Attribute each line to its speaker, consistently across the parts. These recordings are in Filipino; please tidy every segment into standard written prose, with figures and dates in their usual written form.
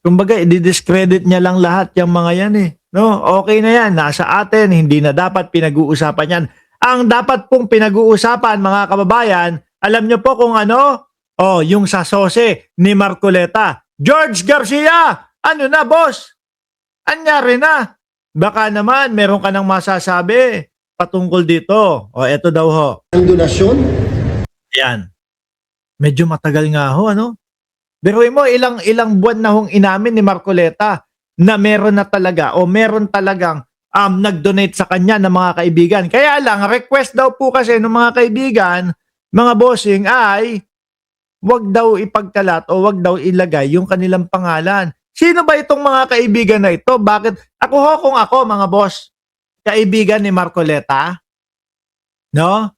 Speaker 1: Kumbaga, i-discredit niya lang lahat yung mga yan eh. No? Okay na yan, nasa atin, hindi na dapat pinag-uusapan yan. Ang dapat pong pinag-uusapan, mga kababayan, alam niyo po kung ano? Oh, yung sa sose ni Marcoleta. George Garcia! Ano na, boss? Anyari na? Baka naman, meron ka nang masasabi patungkol dito. O, eto daw ho.
Speaker 2: Ang donasyon?
Speaker 1: Yan. Medyo matagal nga ho, ano? Biruin mo, ilang buwan na hong inamin ni Marcoleta na meron na talaga o meron talagang nag-donate sa kanya ng mga kaibigan. Kaya lang, request daw po kasi ng mga kaibigan, mga bossing ay wag daw ipagkalat o wag daw ilagay yung kanilang pangalan. Sino ba itong mga kaibigan na ito? Bakit? Ako ho, kung ako, mga boss, kaibigan ni Marcoleta, no?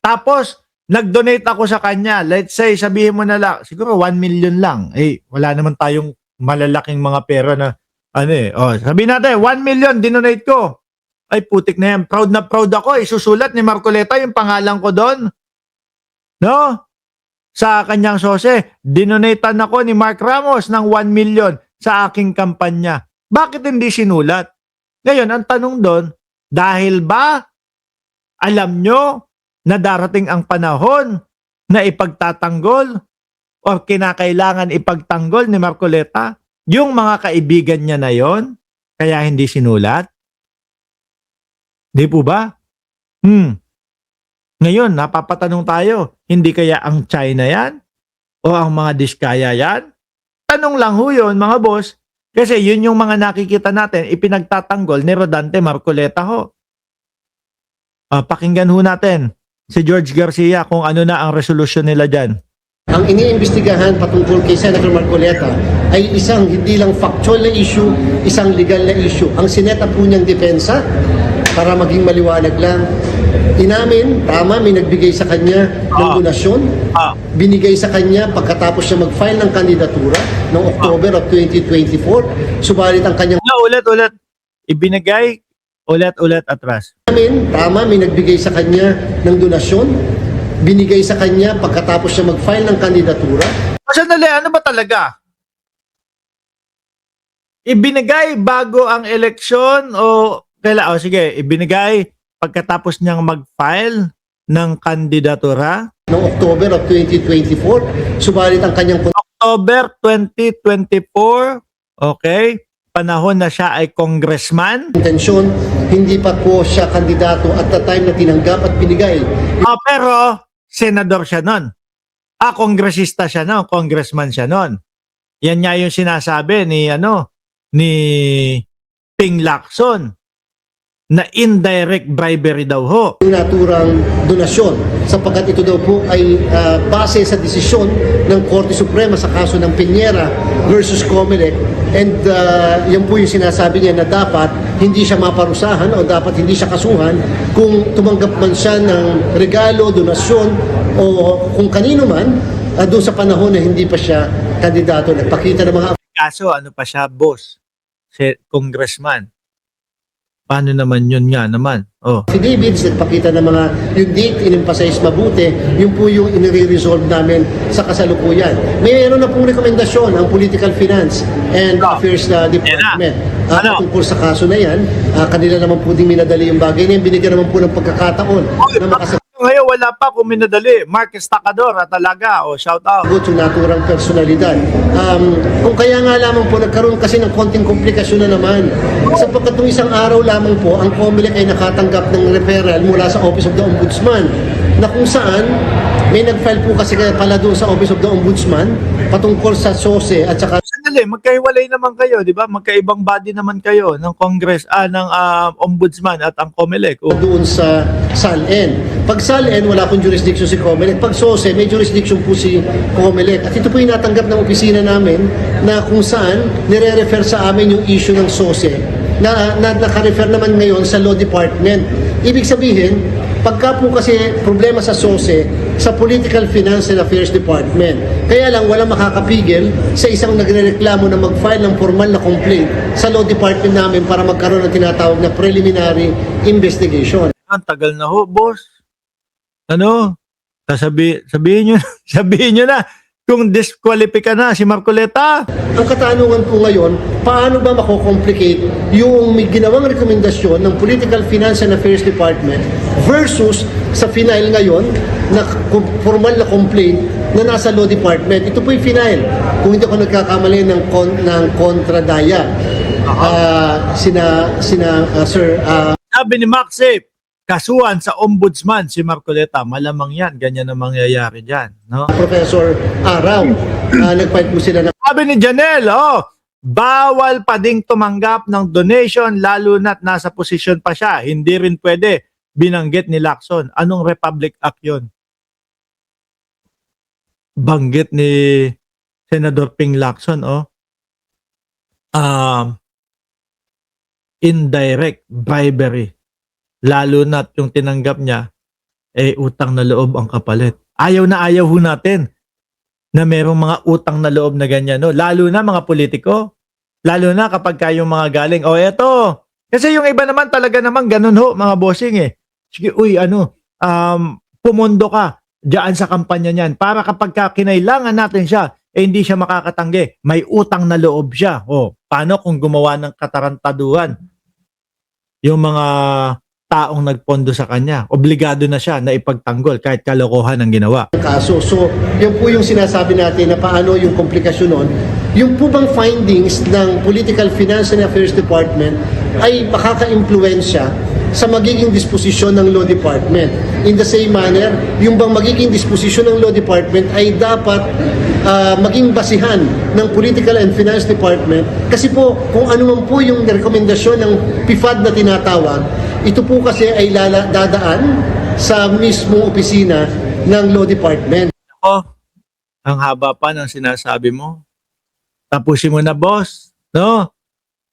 Speaker 1: Tapos, nag-donate ako sa kanya. Let's say, sabihin mo na lang, siguro 1 million lang. Eh, wala naman tayong malalaking mga pera na, ano eh. Oh, sabihin natin, 1 million, dinonate ko. Ay, putik na yan. Proud na proud ako. Isusulat ni Marcoleta yung pangalan ko doon. No? Sa kanyang sose, dinonatean ako ni Mark Ramos ng 1 million sa aking kampanya. Bakit hindi sinulat? Ngayon, ang tanong doon, dahil ba alam nyo na darating ang panahon na ipagtatanggol o kinakailangan ipagtanggol ni Marcoleta yung mga kaibigan niya na yon, kaya hindi sinulat? Di po ba? Ngayon, napapatanong tayo, hindi kaya ang China yan? O ang mga Diskaya yan? Tanong lang ho yun, mga boss, kasi yun yung mga nakikita natin, ipinagtatanggol ni Rodante Marcoleta ho. Pakinggan ho natin si George Garcia kung ano na ang resolusyon nila dyan.
Speaker 2: Ang iniimbestigahan patungkol kay Senator Marcoleta ay isang hindi lang factual na issue, isang legal na issue. Ang sineta po niyang depensa, para maging maliwanag lang, inamin, tama, may nagbigay sa kanya ng donasyon, binigay sa kanya pagkatapos siya mag-file ng kandidatura noong October of 2024, subalit ang kanyang...
Speaker 1: Ulit. Ibinigay, ulit atras.
Speaker 2: Inamin, tama, may nagbigay sa kanya ng donasyon, binigay sa kanya pagkatapos siya mag-file ng kandidatura.
Speaker 1: Sandali, ano ba talaga? Ibinigay bago ang eleksyon o kailan? O sige, ibinigay pagkatapos niyang mag-file ng kandidatura?
Speaker 2: Noong October of 2024, subalit ang kanyang...
Speaker 1: October 2024, okay? Panahon na siya ay congressman.
Speaker 2: Intensyon, hindi pa po siya kandidato at the time na tinanggap at binigay.
Speaker 1: Pero senador siya nun. Kongresista siya nun, congressman siya nun. Yan nga yung sinasabi ni Ping Lacson na indirect bribery daw ho.
Speaker 2: Yung naturang donasyon sapagkat ito daw po ay base sa desisyon ng Korte Suprema sa kaso ng Piñera versus Comelec, and yan po yung sinasabi niya na dapat hindi siya maparusahan o dapat hindi siya kasuhan kung tumanggap man siya ng regalo, donasyon o kung kanino man doon sa panahon na hindi pa siya kandidato. Nagpakita ng mga...
Speaker 1: Kaso ano pa siya, boss? Congressman. Paano naman yun nga naman?
Speaker 2: Si David, nagpakita ng mga yung date, in-emphasize mabuti, yun po yung inire-resolve namin sa kasalukuyan. Mayroon na pong rekomendasyon ang Political Finance and Affairs Department tungkol sa kaso na yan. Kanila naman po din minadali yung bagay na yan. Binigyan naman po ng pagkakataon na makasagot.
Speaker 1: Ngayon wala pa kung minadali. Mark Estacador talaga. Shout out.
Speaker 2: Yung naturang personalidad. Kung kaya nga lamang po nagkaroon kasi ng konting komplikasyon na naman. Sapagkat nung isang araw lamang po, ang COMELEC ay nakatanggap ng referral mula sa Office of the Ombudsman na kung saan may nag-file po kasi pala doon sa Office of the Ombudsman patungkol sa SOSE at saka...
Speaker 1: Sandali, magkahiwalay naman kayo, di ba? Magkaibang body naman kayo ng Congress, ng Ombudsman at ang COMELEC.
Speaker 2: Doon sa SALN. Pag SALN, wala pong jurisdiction si COMELEC. Pag SOSE, may jurisdiction po si COMELEC. At ito po yung natanggap ng opisina namin na kung saan nire-refer sa amin yung issue ng SOSE na naka-refer naman ngayon sa Law Department. Ibig sabihin, pagka po kasi problema sa SOSE, sa Political Finance and Affairs Department. Kaya lang walang makakapigil sa isang nagrereklamo na mag-file ng formal na complaint sa Law Department namin para magkaroon ng tinatawag na preliminary investigation.
Speaker 1: Ang tagal na ho, boss. Sabihin nyo na. kung disqualify na si Marcoleta.
Speaker 2: Ang katanungan po ngayon, paano ba mako-complicate yung may ginawang rekomendasyon ng Political Finance and Affairs Department versus sa final ngayon na formal na complaint na nasa Law Department. Ito po yung final. Kung hindi ako nagkakamali ng kontradaya.
Speaker 1: Sabi ni Maxip, kasuhan sa ombudsman si Marcoleta. Malamang yan, ganyan ang mangyayari dyan. No?
Speaker 2: Professor Araw, nagfight po sila ng
Speaker 1: Sabi ni Janelle, bawal pa ding tumanggap ng donation lalo na't nasa posisyon pa siya. Hindi rin pwede. Binanggit ni Lacson. Anong Republic Act yun? Banggit ni Senador Ping Lacson, indirect bribery. Lalo na't yung tinanggap niya, utang na loob ang kapalit. Ayaw na ayaw ho natin na merong mga utang na loob na ganyan, no? Lalo na mga politiko. Lalo na kapag kayong mga galing, eto. Kasi yung iba naman talaga naman ganun ho, mga bossing Sige, pumondo ka diyan sa kampanya niyan para kapag kinailangan natin siya, hindi siya makakatanggi. May utang na loob siya. Paano kung gumawa ng katarantaduhan? Yung mga taong nagpondo sa kanya, obligado na siya na ipagtanggol kahit kalokohan ang ginawa.
Speaker 2: kaso. So, yan po yung sinasabi natin na paano yung komplikasyon nun. Yung po bang findings ng Political Finance and Affairs Department ay makaka-impluensya sa magiging disposisyon ng Law Department. In the same manner, yung bang magiging disposisyon ng Law Department ay dapat maging basihan ng Political and Finance Department kasi po kung ano man po yung rekomendasyon ng PIFAD na tinatawag, ito po kasi ay dadaan sa mismong opisina ng Law Department.
Speaker 1: Ang haba pa ng sinasabi mo. Tapusin mo na, boss. No?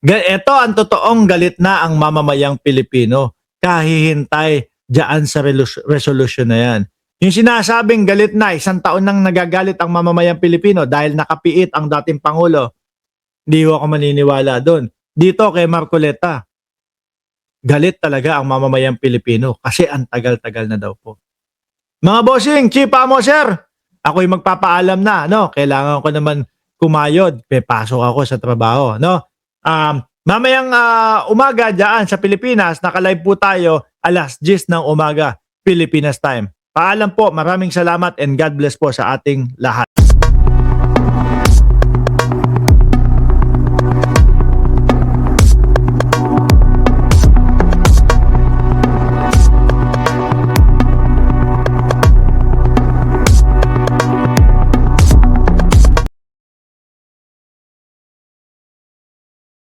Speaker 1: Ito ang totoong galit na ang mamamayang Pilipino. Kahihintay diyan sa resolution na yan. Yung sinasabing galit na, 1 taon nang nagagalit ang mamamayang Pilipino dahil nakapiit ang dating Pangulo. Hindi ako maniniwala doon. Dito kay Marcoleta, galit talaga ang mamamayang Pilipino kasi ang tagal-tagal na daw po. Mga bossing, Chief Amo Sir, ako'y magpapaalam na. No? Kailangan ko naman kumayod. Pasok ako sa trabaho. No? Mamayang umaga dyan sa Pilipinas, naka-live po tayo 10:00 ng umaga, Pilipinas time. Paalam po, maraming salamat and God bless po sa ating lahat.